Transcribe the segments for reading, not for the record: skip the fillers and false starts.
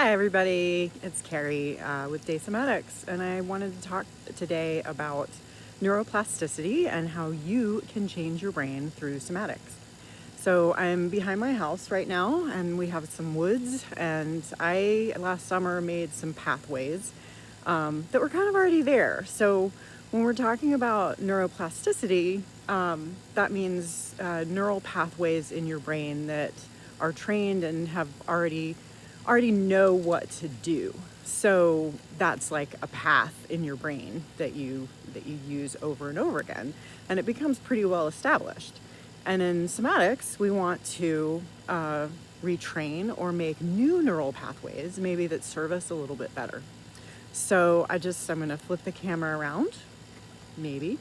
Hi everybody, it's Carrie with Somatics, and I wanted to talk today about neuroplasticity and how you can change your brain through somatics. So I'm behind my house right now and we have some woods, and I last summer made some pathways that were kind of already there. So when we're talking about neuroplasticity, that means neural pathways in your brain that are trained and have already know what to do. So that's like a path in your brain that you use over and over again, and it becomes pretty well established. And in somatics, we want to retrain or make new neural pathways, maybe that serve us a little bit better. So I'm going to flip the camera around, maybe,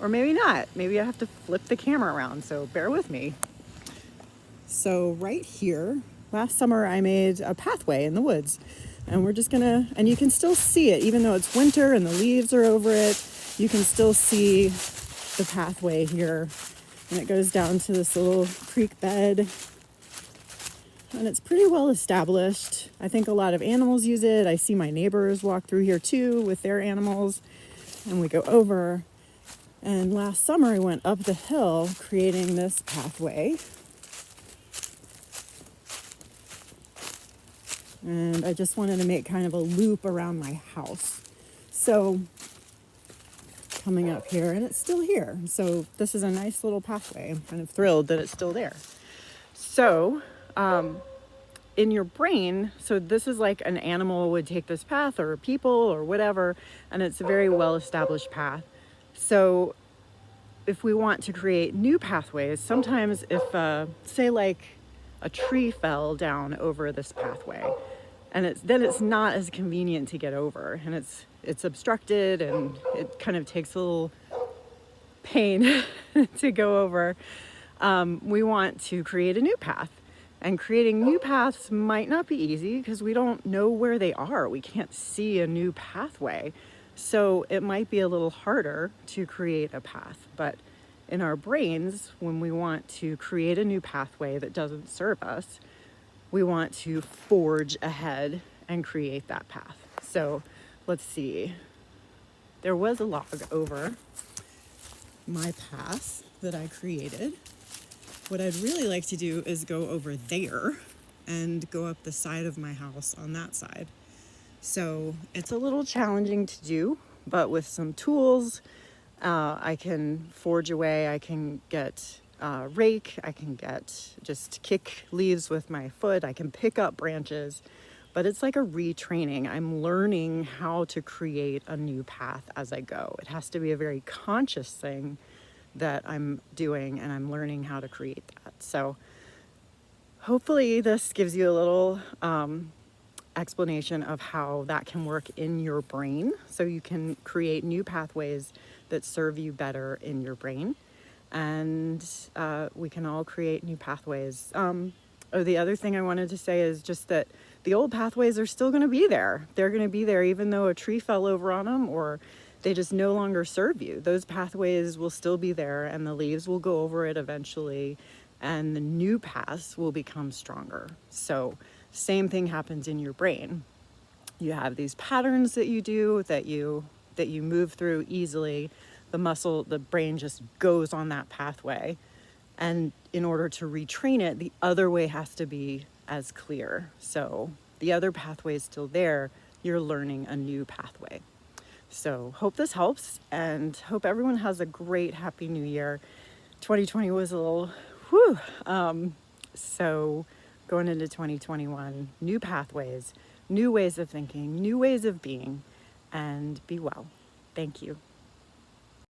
or maybe not. Maybe I have to flip the camera around, so bear with me. So right here, last summer I made a pathway in the woods, and we're just gonna, and you can still see it, even though it's winter and the leaves are over it, you can still see the pathway here, and it goes down to this little creek bed, and it's pretty well established. I think a lot of animals use it. I see my neighbors walk through here too with their animals, and we go over. And last summer I went up the hill creating this pathway. And I just wanted to make kind of a loop around my house. So coming up here, and it's still here. So this is a nice little pathway. I'm kind of thrilled that it's still there. So in your brain, so this is like an animal would take this path, or people or whatever, and it's a very well established path. So if we want to create new pathways, sometimes if say like a tree fell down over this pathway, and it's not as convenient to get over, and it's obstructed, and it kind of takes a little pain to go over. We want to create a new path, and creating new paths might not be easy because we don't know where they are. We can't see a new pathway, so it might be a little harder to create a path. But in our brains, when we want to create a new pathway that doesn't serve us, we want to forge ahead and create that path. So let's see. There was a log over my path that I created. What I'd really like to do is go over there and go up the side of my house on that side. So it's a little challenging to do, but with some tools, I can forge away. I can get rake, I can just kick leaves with my foot, I can pick up branches, but it's like a retraining. I'm learning how to create a new path as I go. It has to be a very conscious thing that I'm doing, and I'm learning how to create that. So hopefully this gives you a little explanation of how that can work in your brain, so you can create new pathways that serve you better in your brain. And we can all create new pathways. The other thing I wanted to say is just that the old pathways are still going to be there. They're going to be there even though a tree fell over on them, or they just no longer serve you. Those pathways will still be there, and the leaves will go over it eventually, and the new paths will become stronger. So same thing happens in your brain. You have these patterns that you do that you move through easily. The brain just goes on that pathway. And in order to retrain it, the other way has to be as clear. So the other pathway is still there. You're learning a new pathway. So hope this helps, and hope everyone has a great, happy new year. 2020 was a little, whew. So going into 2021, new pathways, new ways of thinking, new ways of being, and be well. Thank you.